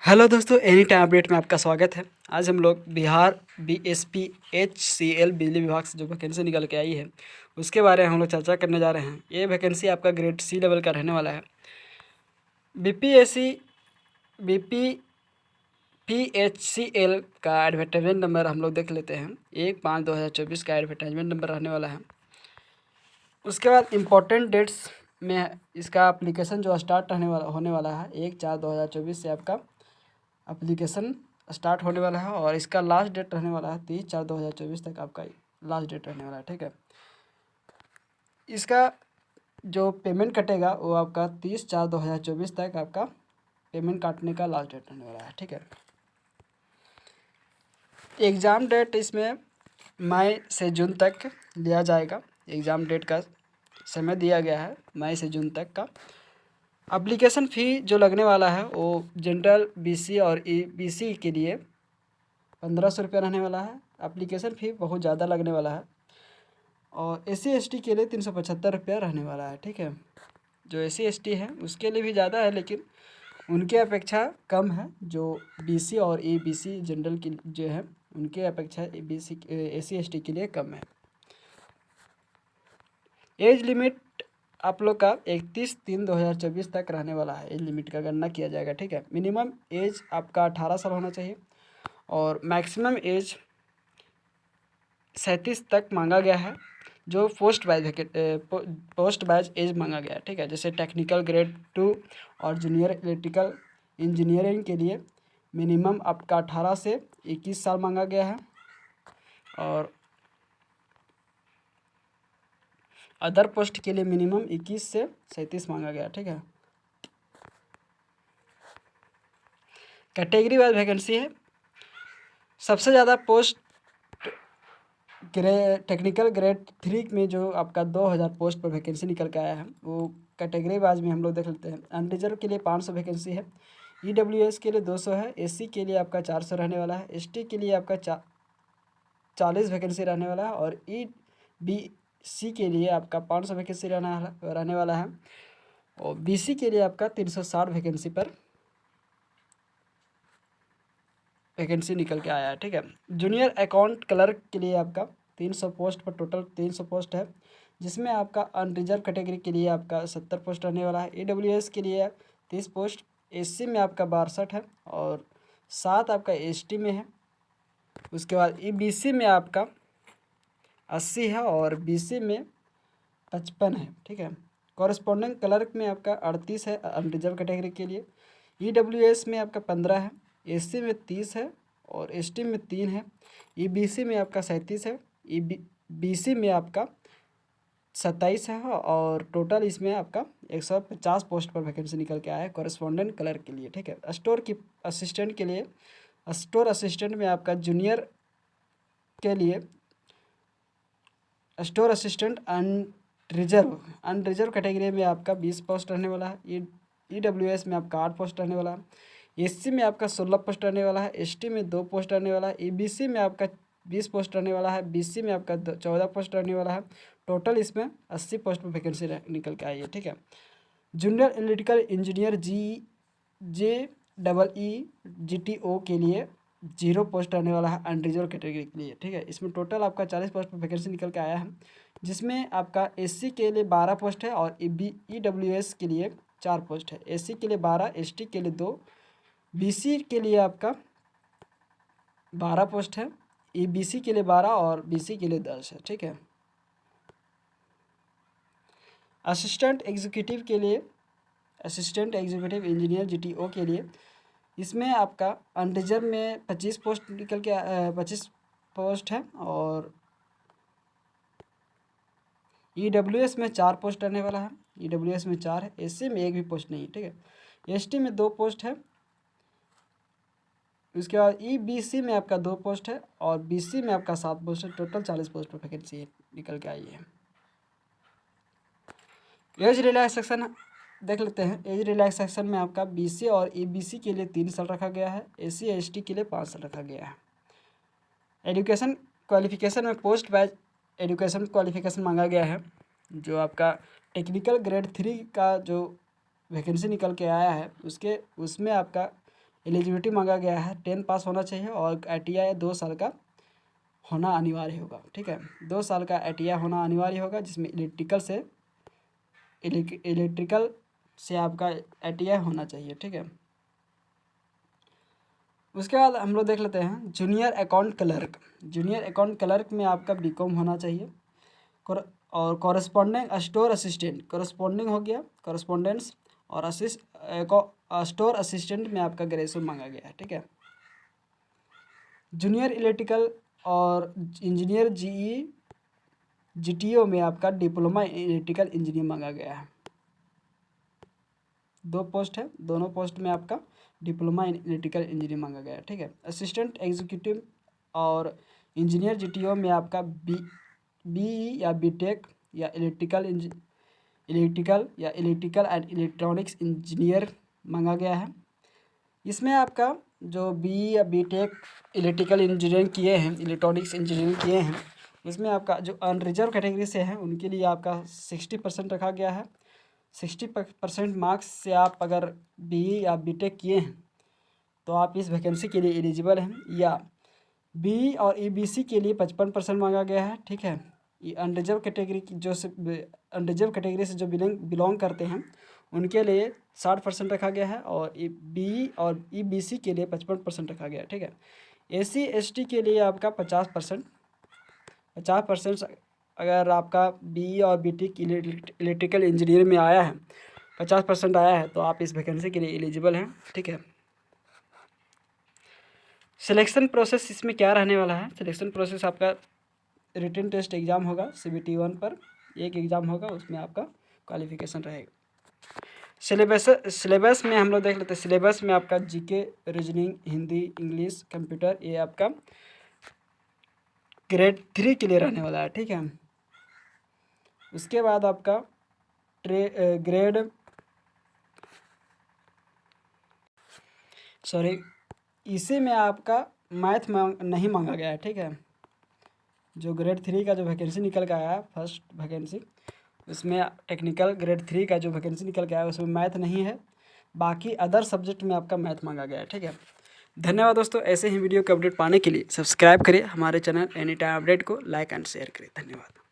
Hello दोस्तों, any time update में आपका स्वागत है। आज हम लोग बिहार BSPHCL बिजली विभाग से जो वैकेंसी निकल के आई है उसके बारे में हम लोग चर्चा करने जा रहे हैं। ये वैकेंसी आपका ग्रेड C लेवल का रहने वाला है। BPPHCL का एडवर्टाइजमेंट नंबर हम लोग देख लेते हैं। 1/5/2024 का एडवर्टाइजमेंट नंबर रहने वाला है। उसके बाद इम्पोर्टेंट डेट्स में इसका एप्लीकेशन जो स्टार्ट होने वाला है 1/4/2024 से आपका एप्लीकेशन स्टार्ट होने वाला है और इसका लास्ट डेट रहने वाला है 30/4/2024 तक आपका लास्ट डेट रहने वाला है। ठीक है, इसका जो पेमेंट कटेगा वो आपका 30/4/2024 तक आपका पेमेंट काटने का लास्ट डेट रहने वाला है। ठीक है, एग्ज़ाम डेट इसमें मई से जून तक लिया जाएगा। एग्ज़ाम डेट का समय दिया गया है मई से जून तक का। एप्लीकेशन फ़ी जो लगने वाला है वो जनरल BC और EBC के लिए 1500 रुपया रहने वाला है। एप्लीकेशन फ़ी बहुत ज़्यादा लगने वाला है और SC ST के लिए 375 रुपया रहने वाला है। ठीक है, जो SC ST है उसके लिए भी ज़्यादा है लेकिन उनके अपेक्षा कम है। जो BC और EBC जनरल की जो है उनके अपेक्षा SC ST के लिए कम है। एज लिमिट आप लोग का 31/3/2024 तक रहने वाला है। एज लिमिट का गणना किया जाएगा। ठीक है, मिनिमम एज आपका 18 साल होना चाहिए और मैक्सिमम एज 37 तक मांगा गया है। जो पोस्ट बैच एज मांगा गया है। ठीक है, जैसे टेक्निकल ग्रेड 2 और जूनियर इलेक्ट्रिकल इंजीनियरिंग के लिए मिनिमम आपका 18 से 21 साल मांगा गया है और अदर पोस्ट के लिए मिनिमम 21 से 37 मांगा गया। ठीक है, कैटेगरी वाइज वैकेंसी है। सबसे ज़्यादा पोस्ट टेक्निकल ग्रेड 3 में जो आपका 2000 पोस्ट पर वैकेंसी निकल के आया है वो कैटेगरी वाइज में हम लोग देख लेते हैं। अनरिजर्व के लिए 500 वैकेंसी है। EWS के लिए 200 है। SC के लिए आपका 400 रहने वाला है। ST के लिए आपका 40 वैकेंसी रहने वाला है और EBC के लिए आपका 500 वैकेंसी रहने वाला है और BC के लिए आपका 360 वैकेंसी पर वैकेंसी निकल के आया है। ठीक है, जूनियर अकाउंट क्लर्क के लिए आपका 300 पोस्ट पर टोटल 300 पोस्ट है, जिसमें आपका अनरिजर्व कैटेगरी के लिए आपका 70 पोस्ट रहने वाला है। EWS के लिए 30 पोस्ट, SC में आपका 62 है और 7 आपका ST में है। उसके बाद EBC में आपका 80 है और BC में 55 है। ठीक है, कॉरेस्पॉन्डिंग क्लर्क में आपका 38 है अनरिजर्व कैटेगरी के लिए। EWS में आपका 15 है, SC में 30 है और ST में 3 है। EBC में आपका 37 है, BC में आपका 27 है और टोटल इसमें आपका 150 पोस्ट पर वैकेंसी निकल के आया है कॉरेस्पॉन्डेंट क्लर्क के लिए। ठीक है, स्टोर की असिस्टेंट के लिए स्टोर असिस्टेंट में आपका जूनियर के लिए स्टोर असिस्टेंट अनरिजर्व कैटेगरी में आपका 20 पोस्ट रहने वाला है। EWS में आपका 8 पोस्ट रहने वाला है। SC में आपका 16 पोस्ट रहने वाला है। ST में 2 पोस्ट रहने वाला है। EBC में आपका 20 पोस्ट रहने वाला है। BC में आपका 14 पोस्ट रहने वाला है। टोटल इसमें 80 पोस्ट पर वैकेंसी निकल के आई है। ठीक है, junior electrical engineer JEE GTO के लिए 0 पोस्ट रहने वाला है अनरिजर्व कैटेगरी के लिए। ठीक है, इसमें टोटल आपका 40 पोस्ट पर वैकेंसी निकल के आया है, जिसमें आपका SC के लिए 12 पोस्ट है और EWS के लिए 4 पोस्ट है। SC के लिए 12, ST के लिए 2, BC के लिए आपका 12 पोस्ट है, EBC के लिए 12 और BC के लिए 10 है। ठीक है, असिस्टेंट एग्जीक्यूटिव इंजीनियर GTO के लिए इसमें आपका अनरिजर्व में 25 पोस्ट निकल के 25 पोस्ट है और EWS में 4 पोस्ट रहने वाला है। EWS में 4 है। SC में 1 भी पोस्ट नहीं है। ठीक है, ST में 2 पोस्ट है। उसके बाद EBC में आपका 2 पोस्ट है और BC में आपका 7 पोस्ट है। टोटल 40 पोस्ट पर वैकेंसी निकल के आई है। एज रिलैक्सेशन देख लेते हैं। एज रिलैक्सेशन में आपका BC और EBC के लिए 3 साल रखा गया है। SC ST के लिए 5 साल रखा गया है। एजुकेशन क्वालिफिकेशन में पोस्ट बैच एजुकेशन क्वालिफिकेशन मांगा गया है। जो आपका टेक्निकल ग्रेड 3 का जो वैकेंसी निकल के आया है उसमें आपका एलिजिबिलिटी मांगा गया है 10 पास होना चाहिए और ITI 2 साल का होना अनिवार्य होगा। ठीक है, 2 साल का ITI होना अनिवार्य होगा, जिसमें इलेक्ट्रिकल से आपका ITI होना चाहिए। ठीक है, उसके बाद हम लोग देख लेते हैं junior account clerk. Junior account clerk में आपका BCom होना चाहिए और कॉरेस्पॉन्डिंग स्टोर असिस्टेंट, कॉरेस्पॉन्डिंग हो गया कॉरेस्पॉन्डेंस, और स्टोर असिस्टेंट में आपका ग्रेजुएशन मांगा गया है। ठीक है, जूनियर इलेक्ट्रिकल और इंजीनियर GTO में आपका डिप्लोमा इलेक्ट्रिकल इंजीनियर मांगा गया है। 2 पोस्ट है, दोनों पोस्ट में आपका डिप्लोमा इन इलेक्ट्रिकल इंजीनियर मांगा गया है। ठीक है, असिस्टेंट एग्जीक्यूटिव और इंजीनियर GTO में आपका BE या BTech या इलेक्ट्रिकल या इलेक्ट्रिकल एंड इलेक्ट्रॉनिक्स इंजीनियर मांगा गया है। इसमें आपका जो BE या BTech इलेक्ट्रिकल इंजीनियरिंग किए हैं, इलेक्ट्रॉनिक्स इंजीनियरिंग किए हैं, इसमें आपका जो अनरिजर्व कैटेगरी से हैं उनके लिए आपका 60% रखा गया है। 60% मार्क्स से आप अगर BE या BTech किए हैं तो आप इस वैकेंसी के लिए एलिजिबल हैं। या BE और EBC के लिए 55% मांगा गया है। ठीक है, ये अनरिजर्व कैटेगरी की अनरिजर्व कैटेगरी से जो बिलोंग करते हैं उनके लिए 60% रखा गया है, और BE और EBC के लिए 55% रखा गया है। ठीक है, SC ST के लिए आपका 50% अगर आपका BE और BTech इलेक्ट्रिकल इंजीनियर में आया है, 50% आया है, तो आप इस वैकेंसी के लिए एलिजिबल हैं। ठीक है, सिलेक्शन प्रोसेस इसमें क्या रहने वाला है? सिलेक्शन प्रोसेस आपका रिटन टेस्ट एग्ज़ाम होगा, CBT 1 पर एक एग्ज़ाम होगा, उसमें आपका क्वालिफिकेशन रहेगा। सिलेबस में हम लोग देख लेते हैं। सिलेबस में आपका GK, reasoning, Hindi, English, computer, ये आपका ग्रेड 3 के लिए रहने वाला है। ठीक है, उसके बाद आपका इसी में आपका मैथ नहीं मांगा गया है। ठीक है, जो ग्रेड 3 का जो वैकेंसी निकल के आया है, फर्स्ट वैकेंसी, उसमें टेक्निकल ग्रेड 3 का जो वैकेंसी निकल के आया है उसमें मैथ नहीं है, बाकी अदर सब्जेक्ट में आपका मैथ मांगा गया है। ठीक है, धन्यवाद दोस्तों। ऐसे ही वीडियो के अपडेट पाने के लिए सब्सक्राइब करिए हमारे चैनल एनी टाइम अपडेट को, लाइक एंड शेयर करिए। धन्यवाद।